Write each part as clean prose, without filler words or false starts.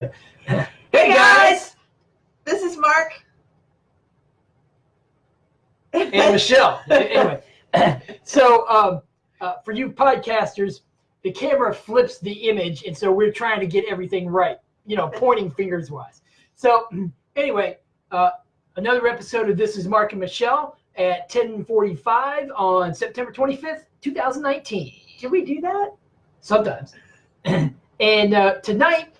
Hey guys, this is Mark and Michelle. Anyway, so for you podcasters, the camera flips the image, and so we're trying to get everything right, pointing fingers wise. So anyway, another episode of This is Mark and Michelle at 10:45 on September 25th, 2019. Did we do that? Sometimes. And tonight,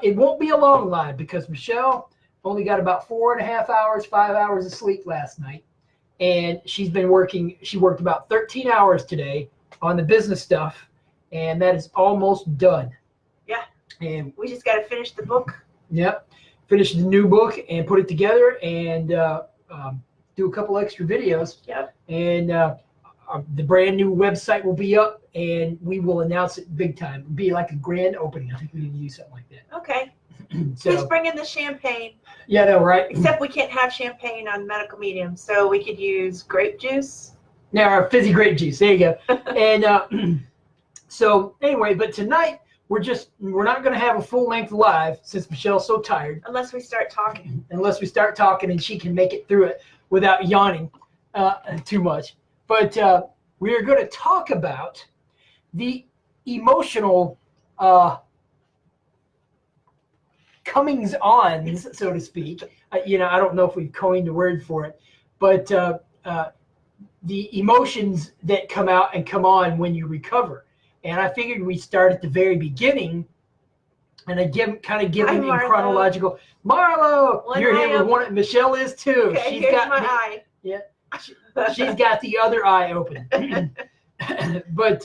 it won't be a long live because Michelle only got about 4.5 hours, 5 hours of sleep last night. And she's been working. She worked about 13 hours today on the business stuff, and that is almost done. Yeah. And we just got to finish the book. Yep. Finish the new book and put it together and do a couple extra videos. Yep. And the brand new website will be up, and we will announce it big time. It'll be like a grand opening. I think we need to do something like that. Okay. So, who's bringing the champagne? Yeah, I know, right? Except we can't have champagne on medical medium, so we could use grape juice. Now, our fizzy grape juice. There you go. And so anyway, but tonight we're not going to have a full length live since Michelle's so tired. Unless we start talking. Unless we start talking and she can make it through it without yawning too much. But we are going to talk about the emotional comings-ons, so to speak. I don't know if we've coined a word for it, but the emotions that come out and come on when you recover. And I figured we'd start at the very beginning, and again, kind of give it in chronological. Marlo, you're here with one. Michelle is too. Okay, here's my eye. Yeah, she's got the other eye open. But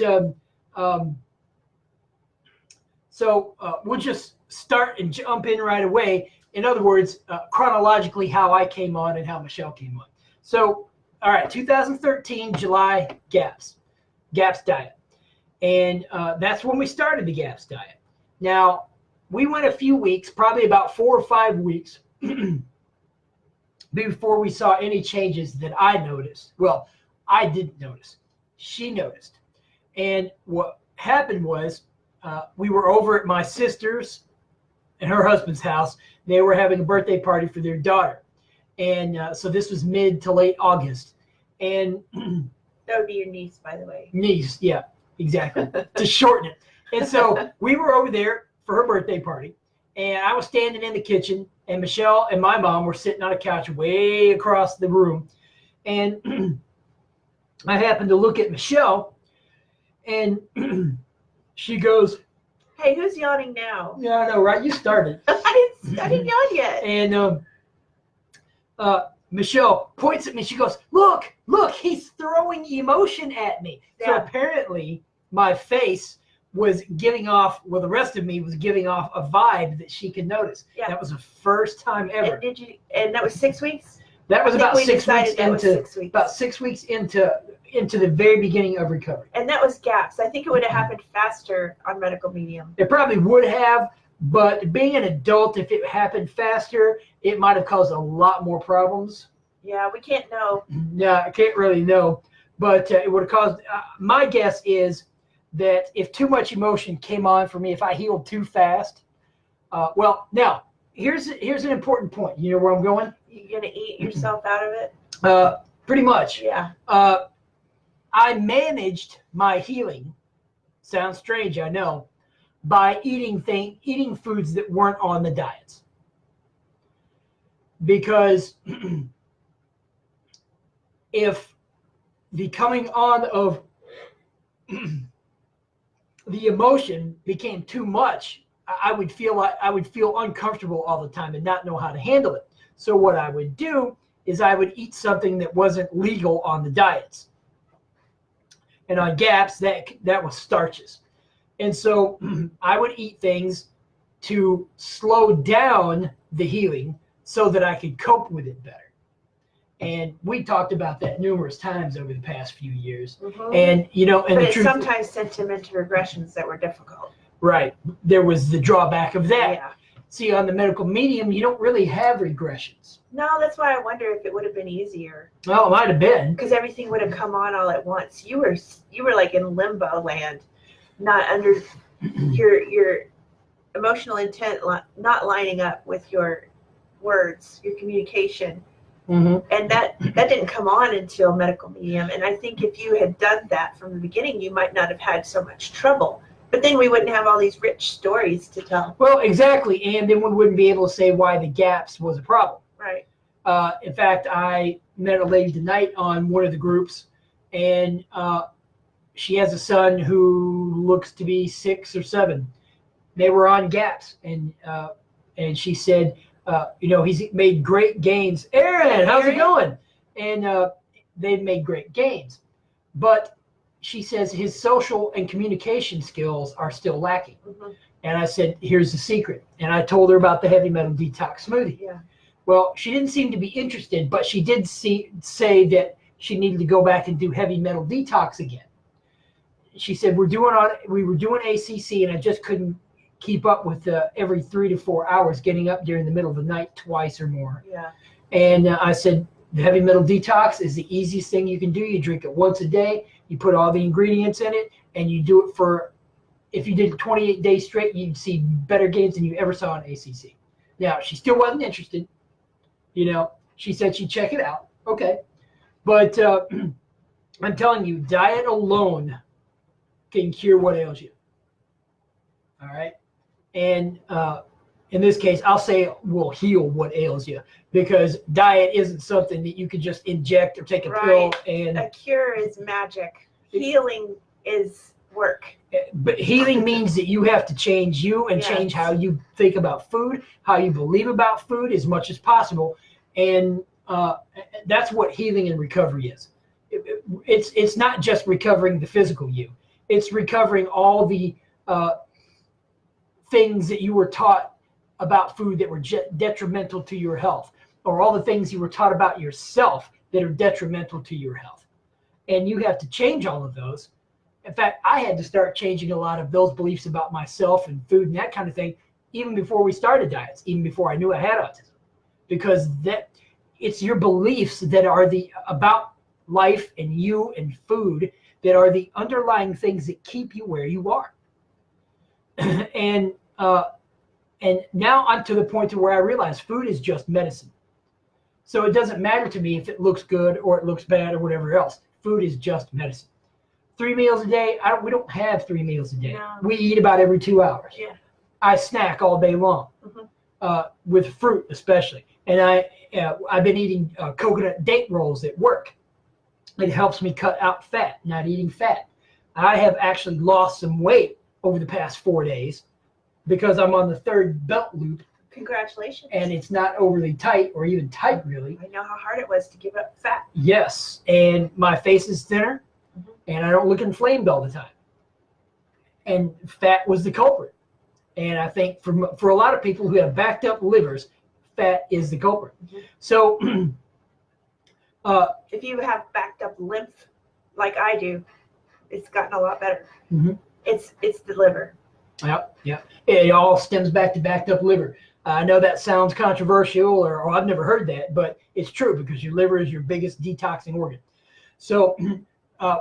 so we'll just start and jump in right away. In other words, chronologically, how I came on and how Michelle came on. So, all right, 2013, July, GAPS diet. And that's when we started the GAPS diet. Now, we went a few weeks, probably about 4 or 5 weeks, before we saw any changes that I noticed. Well, I didn't notice. She noticed. And what happened was we were over at my sister's and her husband's house. They were having a birthday party for their daughter. And so this was mid to late August. And that would be your niece, by the way. Niece, yeah, exactly. To shorten it. And so we were over there for her birthday party. And I was standing in the kitchen, and Michelle and my mom were sitting on a couch way across the room. And I happened to look at Michelle, and she goes, "Hey, who's yawning now?" Yeah, I know, right? You started. I didn't yawn yet. And Michelle points at me. She goes, look, he's throwing emotion at me. Yeah. So apparently my face was giving off, well, the rest of me was giving off a vibe that she could notice. Yeah. That was the first time ever. And that was 6 weeks? That was about 6 weeks into, about 6 weeks into the very beginning of recovery. And that was GAPS. I think it would have happened faster on medical medium. It probably would have, but being an adult, if it happened faster, it might have caused a lot more problems. Yeah, we can't know. Yeah, I can't really know, but it would have caused, my guess is that if too much emotion came on for me, if I healed too fast, well, now, here's an important point. You know where I'm going? You're going to eat yourself out of it? Pretty much. Yeah. I managed my healing, sounds strange, I know, by eating foods that weren't on the diets. Because if the coming on of the emotion became too much, I would feel uncomfortable all the time and not know how to handle it. So what I would do is I would eat something that wasn't legal on the diets. And on GAPS, that was starches. And so I would eat things to slow down the healing so that I could cope with it better. And we talked about that numerous times over the past few years. Mm-hmm. And, but it sometimes sent him into regressions that were difficult. Right. There was the drawback of that. Yeah. See, on the medical medium, you don't really have regressions. No, that's why I wonder if it would have been easier. Well, it might have been. Because everything would have come on all at once. You were like in limbo land, not under your emotional intent not lining up with your words, your communication. Mm-hmm. And that didn't come on until medical medium. And I think if you had done that from the beginning, you might not have had so much trouble. But then we wouldn't have all these rich stories to tell. Well, exactly. And then we wouldn't be able to say why the gaps was a problem. Right. In fact, I met a lady tonight on one of the groups, and she has a son who looks to be 6 or 7. They were on gaps, and she said, he's made great gains. Aaron, how's it going? And they've made great gains. But she says his social and communication skills are still lacking. Mm-hmm. And I said, here's the secret. And I told her about the heavy metal detox smoothie. Yeah. Well, she didn't seem to be interested, but she did say that she needed to go back and do heavy metal detox again. She said, we were doing ACC, and I just couldn't keep up with every 3 to 4 hours getting up during the middle of the night twice or more. Yeah. And I said, the heavy metal detox is the easiest thing you can do. You drink it once a day. You put all the ingredients in it, and you do it if you did it 28 days straight, you'd see better gains than you ever saw in ACC. Now, she still wasn't interested. She said she'd check it out. Okay. But I'm telling you, diet alone can cure what ails you. All right. And in this case, I'll say will heal what ails you, because diet isn't something that you can just inject or take a pill. And a cure is magic. Healing is work. But healing means that you have to change you and change how you think about food, how you believe about food as much as possible. And that's what healing and recovery is. It's not just recovering the physical you. It's recovering all the things that you were taught about food that were detrimental to your health, or all the things you were taught about yourself that are detrimental to your health. And you have to change all of those. In fact, I had to start changing a lot of those beliefs about myself and food and that kind of thing, even before we started diets, even before I knew I had autism, because it's your beliefs that are about life and you and food that are the underlying things that keep you where you are. And now I'm to the point to where I realize food is just medicine. So it doesn't matter to me if it looks good or it looks bad or whatever else. Food is just medicine. 3 meals a day, we don't have 3 meals a day. No. We eat about every 2 hours. Yeah. I snack all day long, with fruit especially. And I've been eating coconut date rolls at work. It helps me cut out fat, not eating fat. I have actually lost some weight over the past 4 days because I'm on the 3rd belt loop. Congratulations. And it's not overly tight or even tight, really. I know how hard it was to give up fat. Yes. And my face is thinner, and I don't look inflamed all the time. And fat was the culprit. And I think for a lot of people who have backed up livers, fat is the culprit. So if you have backed up lymph like I do, it's gotten a lot better. It's the liver. Yeah. It all stems back to backed up liver. I know that sounds controversial, or I've never heard that, but it's true, because your liver is your biggest detoxing organ. So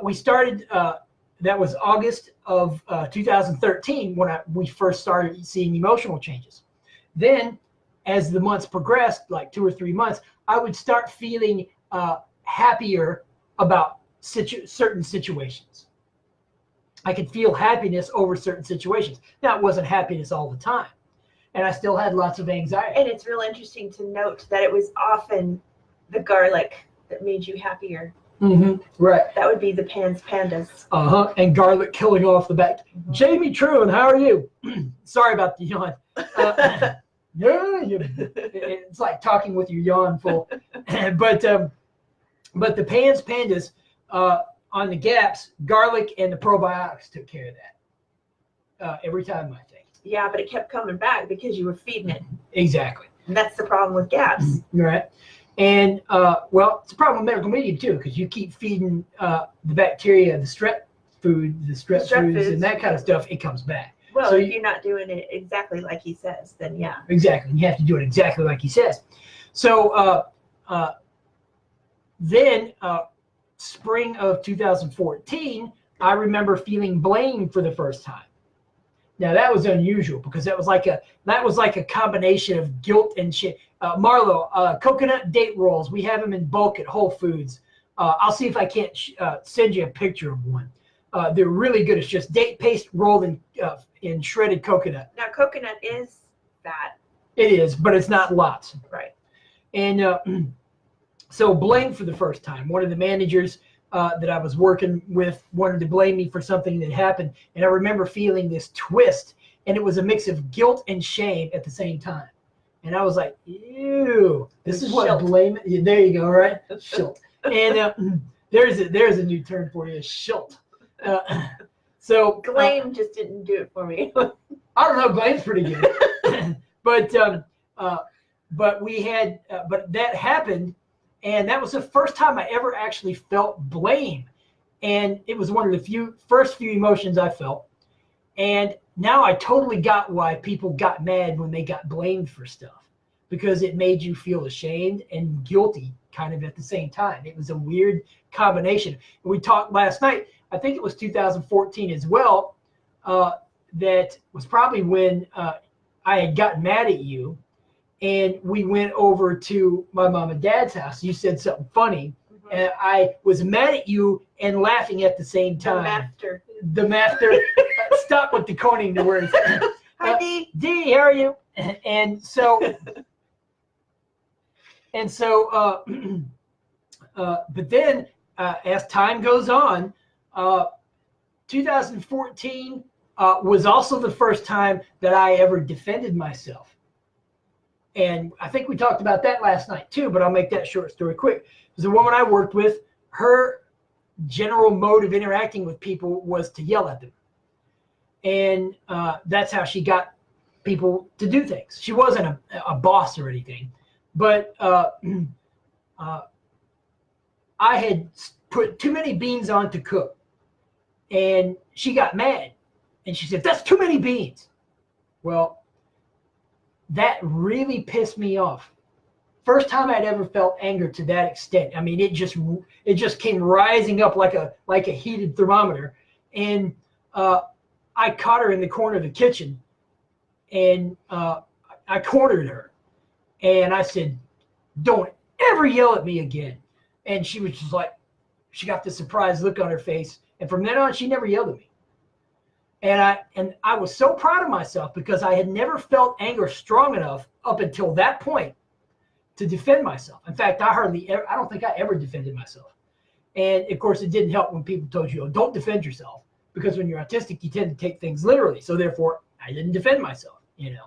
we started, that was August of 2013 when we first started seeing emotional changes. Then as the months progressed, like 2 or 3 months, I would start feeling happier about certain situations. I could feel happiness over certain situations. Now, it wasn't happiness all the time, and I still had lots of anxiety. And it's real interesting to note that it was often the garlic that made you happier. Right. That would be the pandas. And garlic killing off the back. Jamie Truan, how are you? Sorry about the yawn. It's like talking with your yawn full. But the pandas on the gaps, garlic and the probiotics took care of that every time, I think. Yeah, but it kept coming back because you were feeding it. Exactly. And that's the problem with gaps. Right. And, it's a problem with medical medium, too, because you keep feeding the bacteria, the strep foods, and that kind of stuff, it comes back. Well, so if you're not doing it exactly like he says, then yeah. Exactly. You have to do it exactly like he says. So then spring of 2014, I remember feeling blame for the first time. Now that was unusual because that was like a combination of guilt and shit. Marlo, coconut date rolls. We have them in bulk at Whole Foods. I'll see if I can't send you a picture of one. They're really good. It's just date paste rolled in shredded coconut. Now, coconut is fat. It is, but it's not lots. Right. And so blame for the first time. One of the managers that I was working with wanted to blame me for something that happened. And I remember feeling this twist, and it was a mix of guilt and shame at the same time. And I was like, ew, this is what blame. Yeah, there you go, right? Shilt. And there's a new term for you, shilt. So blame just didn't do it for me. I don't know, blame's pretty good. but that happened. And that was the first time I ever actually felt blame. And it was one of the first few emotions I felt. And now I totally got why people got mad when they got blamed for stuff. Because it made you feel ashamed and guilty kind of at the same time. It was a weird combination. And we talked last night, I think it was 2014 as well, that was probably when I had gotten mad at you. And we went over to my mom and dad's house. You said something funny, and I was mad at you and laughing at the same time. The master. Stop with the coining the words. Hi, Dee. Dee, how are you? And so, but then as time goes on, 2014 was also the first time that I ever defended myself. And I think we talked about that last night too, but I'll make that short story quick. Because the woman I worked with, her general mode of interacting with people was to yell at them. And that's how she got people to do things. She wasn't a boss or anything. But I had put too many beans on to cook. And she got mad. And she said, that's too many beans. Well, that really pissed me off. First time I'd ever felt anger to that extent. I mean, it just came rising up like a heated thermometer. And I caught her in the corner of the kitchen, and I cornered her, and I said, "Don't ever yell at me again." And she was just like, she got this surprised look on her face, and from then on, she never yelled at me. And I was so proud of myself because I had never felt anger strong enough up until that point to defend myself. In fact, I don't think I ever defended myself. And of course, it didn't help when people told you, oh, don't defend yourself, because when you're autistic, you tend to take things literally. So therefore, I didn't defend myself, you know.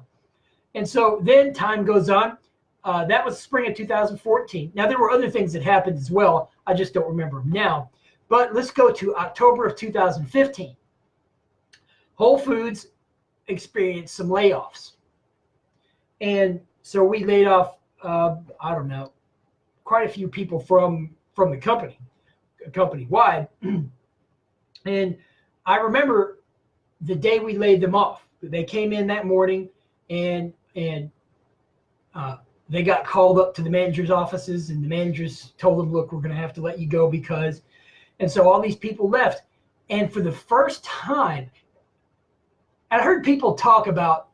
And so then time goes on. That was spring of 2014. Now, there were other things that happened as well. I just don't remember them now. But let's go to October of 2015. Whole Foods experienced some layoffs. And so we laid off, I don't know, quite a few people from the company-wide. And I remember the day we laid them off. They came in that morning, and they got called up to the manager's offices, and the managers told them, look, we're going to have to let you go because. And so all these people left. And for the first time, I heard people talk about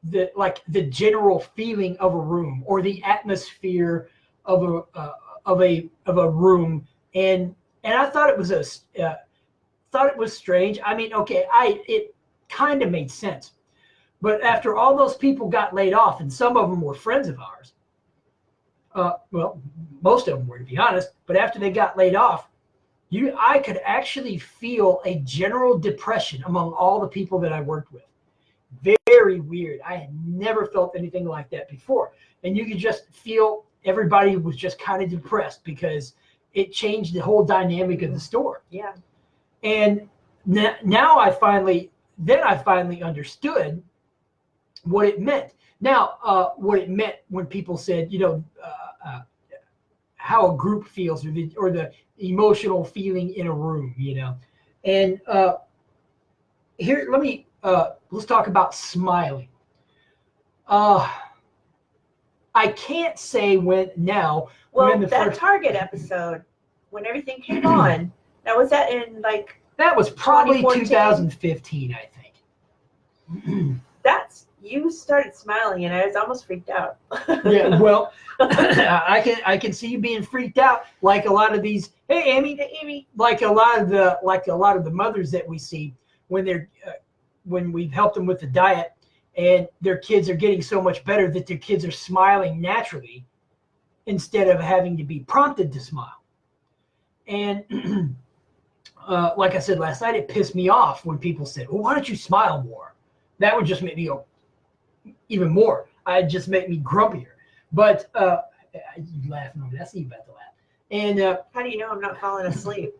the general feeling of a room or the atmosphere of a room, and I thought it was strange. I mean, okay, it kind of made sense, but after all those people got laid off, and some of them were friends of ours, well, most of them were, to be honest. But after they got laid off, I could actually feel a general depression among all the people that I worked with. Very weird. I had never felt anything like that before. And you could just feel everybody was just kind of depressed because it changed the whole dynamic of the store. Yeah. And now I finally understood what it meant. Now, what it meant when people said, how a group feels or the emotional feeling in a room, And here, let's talk about smiling. I can't say when now. Well, that Target episode, when everything came on, now was that in that was probably 2014? 2015, I think. You started smiling and I was almost freaked out. Yeah, well, I can see you being freaked out, like a lot of these. Hey, Amy, like a lot of the mothers that we see when they're when we've helped them with the diet, and their kids are getting so much better that their kids are smiling naturally instead of having to be prompted to smile. And like I said last night, it pissed me off when people said, "Well, why don't you smile more?" That would just make me go even more. I'd just make me grumpier. But you laughing over that. I see you about to laugh. And how do you know I'm not falling asleep?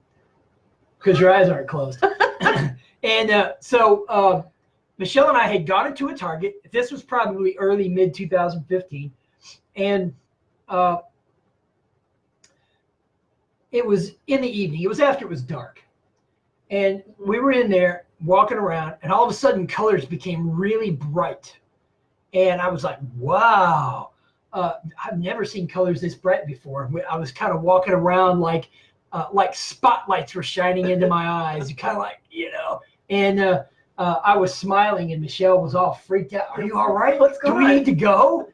Because your eyes aren't closed. And so Michelle and I had gone into a Target. This was probably early, mid 2015. And it was in the evening. It was after it was dark. And we were in there walking around, and all of a sudden colors became really bright. And I was like, wow, I've never seen colors this bright before. I was kind of walking around like spotlights were shining into my eyes, kind of like, and I was smiling, and Michelle was all freaked out. Are you all right? What's going on? Do we need to go?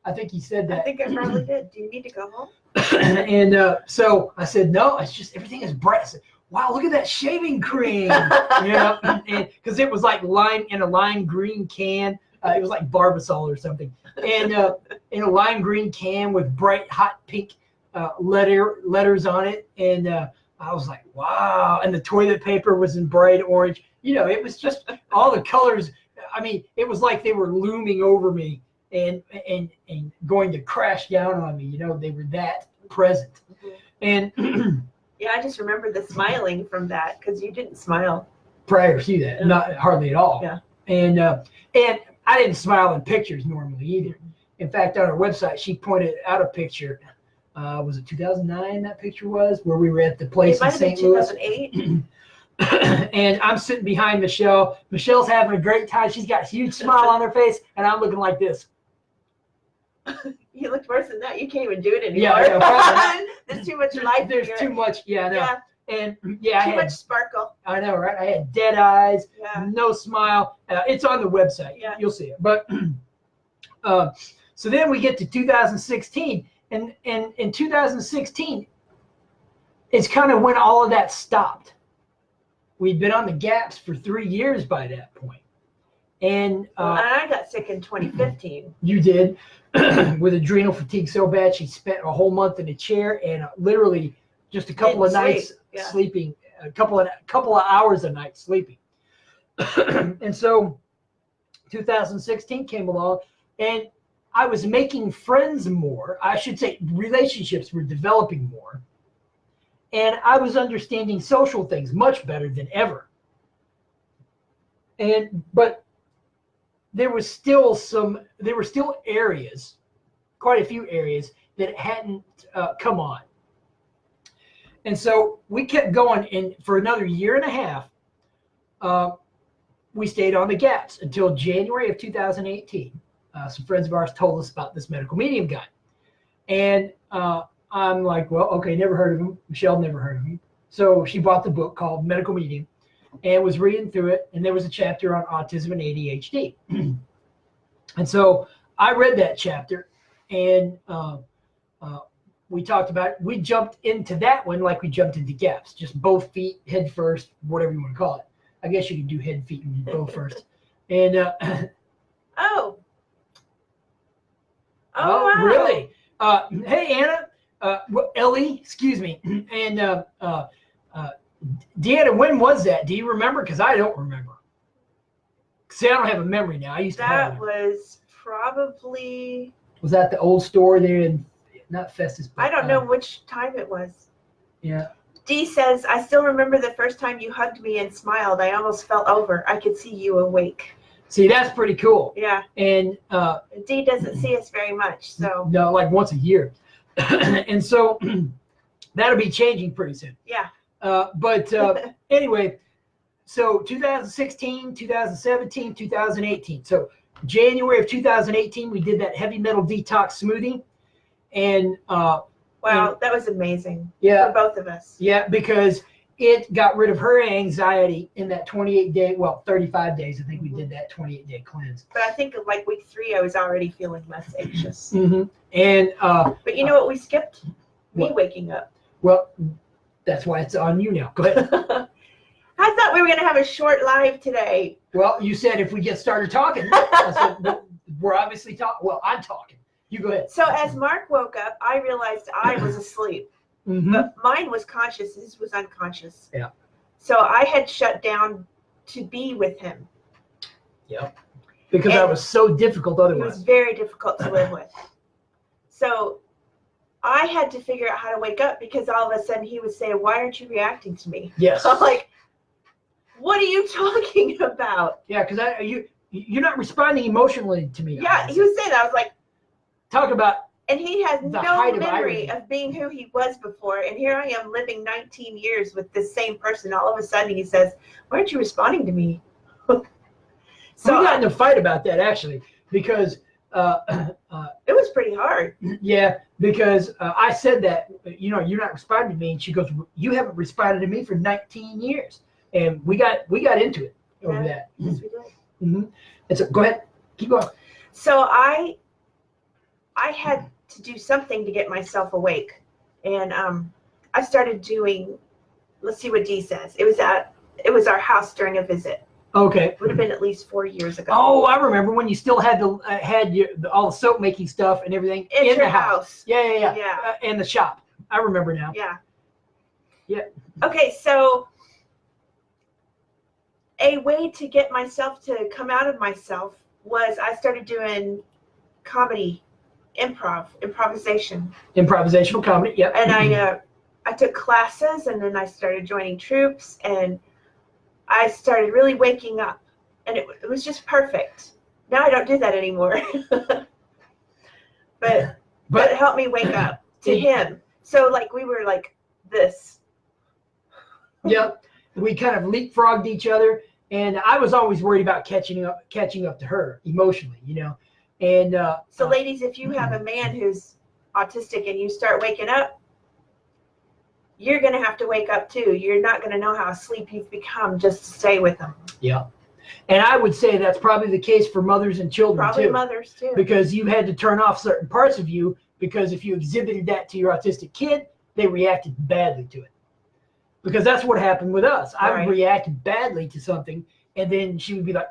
I think you said that. I think I probably did. Do you need to go home? And so I said, no, it's just everything is bright. I said, wow, look at that shaving cream. And because it was like in a lime green can. It was like Barbasol or something. And in a lime green can with bright hot pink letters on it. And I was like, wow. And the toilet paper was in bright orange. It was just all the colors. I mean, it was like they were looming over me and going to crash down on me. They were that present. And yeah, I just remember the smiling from that, because you didn't smile prior to that, not hardly at all. Yeah. And I didn't smile in pictures normally either. In fact, on our website, she pointed out a picture. Was it 2009 that picture was, where we were at the place in St. Louis? 2008. And I'm sitting behind Michelle. Michelle's having a great time. She's got a huge smile on her face, and I'm looking like this. You looked worse than that. You can't even do it anymore. Yeah, There's too much light. There's too much. Yeah, no. Yeah. And too much sparkle. I know, right? I had dead eyes, no smile. It's on the website. Yeah. You'll see it. But so then we get to 2016, and in 2016, it's kind of when all of that stopped. We'd been on the gaps for 3 years by that point. And I got sick in 2015. You did, with adrenal fatigue so bad she spent a whole month in a chair and literally just a couple of nights sleeping, a couple of hours a night sleeping. And so 2016 came along, and I was making friends more. I should say relationships were developing more. And I was understanding social things much better than ever. But there were still areas, quite a few areas, that hadn't come on. And so we kept going, and for another year and a half, we stayed on the gaps until January of 2018. Some friends of ours told us about this medical medium guy. And I'm like, well, okay, never heard of him. Michelle never heard of him. So she bought the book called Medical Medium and was reading through it. And there was a chapter on autism and ADHD. And so I read that chapter, and we talked about it. We jumped into that one like we jumped into gaps, just both feet, head first, whatever you want to call it. I guess you could do head, feet, and both first. And wow. Really? Hey, Anna. Ellie, excuse me. And Deanna, when was that? Do you remember? Because I don't remember. See, I don't have a memory now. I used to have that was probably... Was that the old store there in, not Festus? But, I don't know which time it was. Yeah. Dee says, I still remember the first time you hugged me and smiled. I almost fell over. I could see you awake. See, that's pretty cool. Yeah. And Dee doesn't see us very much, so... No, like once a year. And so that'll be changing pretty soon. Yeah. But anyway, so 2016, 2017, 2018. So January of 2018, we did that heavy metal detox smoothie. And wow, that was amazing. Yeah. For both of us. Yeah, because it got rid of her anxiety in that 28-day, well, 35 days. I think we did that 28-day cleanse. But I think like week 3, I was already feeling less anxious. And but you know what we skipped? Me what? waking up. Well, that's why it's on you now. Go ahead. I thought we were going to have a short live today. Well, you said if we get started talking, I said, we're obviously talking. Well, I'm talking. You go ahead. So as Mark woke up, I realized I was asleep. But mine was conscious. His was unconscious. Yeah. So I had shut down to be with him. Yeah. Because that was so difficult otherwise. It was very difficult to live with. So I had to figure out how to wake up, because all of a sudden he would say, "Why aren't you reacting to me?" Yes. I'm like, "What are you talking about?" Yeah, because you're not responding emotionally to me. Yeah, he was saying that. I was like, talk about. And he has no height memory of being who he was before. And here I am living 19 years with this same person. All of a sudden he says, "Why aren't you responding to me?" So we got in a fight about that, actually, because it was pretty hard. Yeah, because I said that, you're not responding to me. And she goes, "You haven't responded to me for 19 years. And we got into it over that. Yes, we did. And so, go ahead. Keep going. So I had to do something to get myself awake. And I started doing, let's see what Dee says. It was our house during a visit. Okay. It would have been at least 4 years ago. Oh, I remember when you still had all the soap making stuff and everything in the house. Yeah. And the shop. I remember now. Yeah. Okay, so a way to get myself to come out of myself was I started doing comedy. Improvisational comedy. Yep. And I took classes, and then I started joining troops, and I started really waking up, and it was just perfect. Now I don't do that anymore. but it helped me wake up to him. So like we were like this. Yep. We kind of leapfrogged each other, and I was always worried about catching up to her emotionally, And so ladies, if you have a man who's autistic and you start waking up, you're going to have to wake up too. You're not going to know how asleep you've become just to stay with them. Yeah. And I would say that's probably the case for mothers and children probably too. Mothers too. Because you had to turn off certain parts of you, because if you exhibited that to your autistic kid, they reacted badly to it. Because that's what happened with us. I would react badly to something, and then she would be like,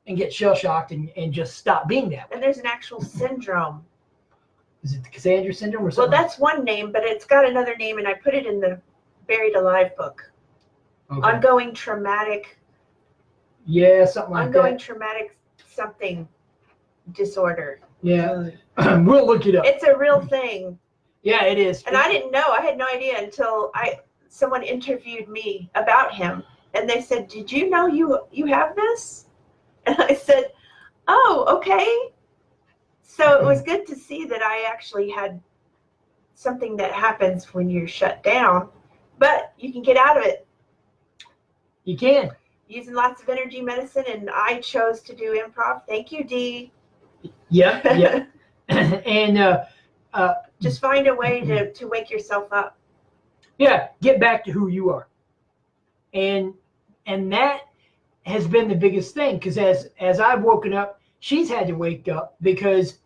and get shell-shocked and just stop being that way. And there's an actual syndrome. Is it the Cassandra syndrome or something? Well, that's one name, but it's got another name, and I put it in the Buried Alive book. Okay. Ongoing traumatic. Yeah, something like that. Ongoing traumatic something disorder. Yeah, we'll look it up. It's a real thing. Yeah, it is. And I didn't know. I had no idea until someone interviewed me about him, and they said, "Did you know you have this?" And I said, "Oh, okay." So it was good to see that I actually had something that happens when you're shut down, but you can get out of it. You can. Using lots of energy medicine, and I chose to do improv. Thank you, Dee. Yeah. And just find a way to wake yourself up. Yeah, get back to who you are. And that has been the biggest thing, because as I've woken up, she's had to wake up, because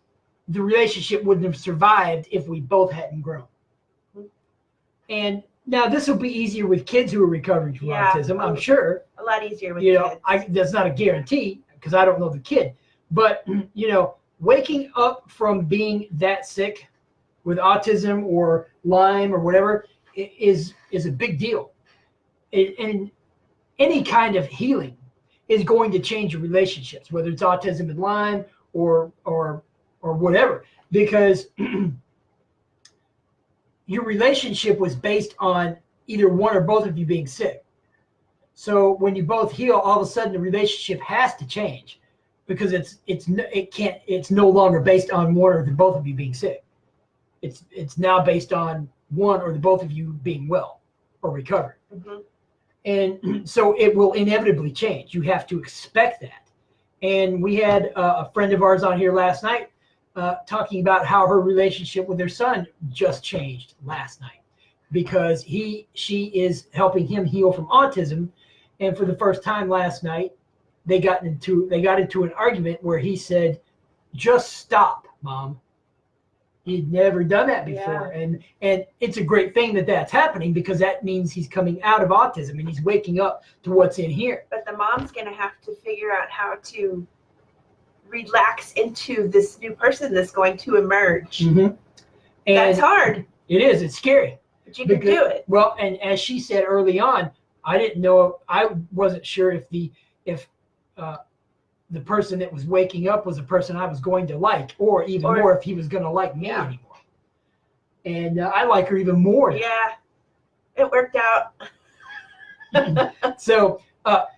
the relationship wouldn't have survived if we both hadn't grown. And now this will be easier with kids who are recovering from autism, I'm sure. A lot easier with kids. That's not a guarantee, because I don't know the kid. But, waking up from being that sick with autism or Lyme or whatever is a big deal. And any kind of healing is going to change your relationships, whether it's autism and Lyme or whatever, because your relationship was based on either one or both of you being sick. So when you both heal, all of a sudden the relationship has to change, because it's no longer based on one or the both of you being sick. It's now based on one or the both of you being well or recovered. Mm-hmm. And so it will inevitably change. You have to expect that. And we had a friend of ours on here last night talking about how her relationship with her son just changed last night. because she is helping him heal from autism. And for the first time last night, they got into an argument where he said, "Just stop, Mom." He'd never done that before. Yeah. And it's a great thing that that's happening, because that means he's coming out of autism and he's waking up to what's in here. But the mom's going to have to figure out how to relax into this new person that's going to emerge. Mm-hmm. And that's hard. It is. It's scary. But you can do it. Well, and as she said early on, I wasn't sure if the person that was waking up was a person I was going to like, or more if he was going to like me anymore. And I like her even more. Yeah, it worked out. So, are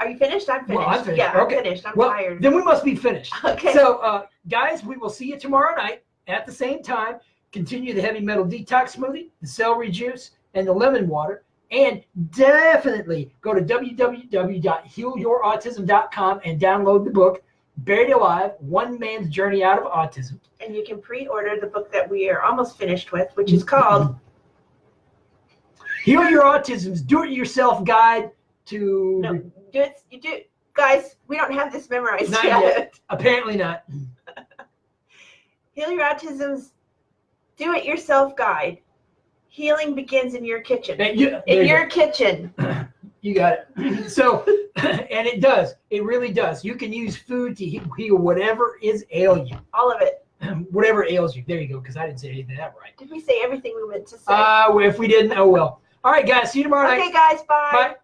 you finished? I'm finished. Well, I'm finished. Yeah, okay. I'm finished. I'm well, tired. Then we must be finished. Okay. So, guys, we will see you tomorrow night at the same time. Continue the heavy metal detox smoothie, the celery juice, and the lemon water. And definitely go to www.healyourautism.com and download the book, Buried Alive, One Man's Journey Out of Autism. And you can pre-order the book that we are almost finished with, which is called Heal Your Autism's Do-It-Yourself Guide to... No, you do. Guys, we don't have this memorized Not yet. yet. Apparently not. Heal Your Autism's Do-It-Yourself Guide. Healing begins in your kitchen. In your kitchen. You got it. So, and it does. It really does. You can use food to heal whatever is ail you. All of it. Whatever ails you. There you go, because I didn't say anything that right. Did we say everything we meant to say? If we didn't, oh well. All right, guys. See you tomorrow night. Okay, guys. Bye. Bye.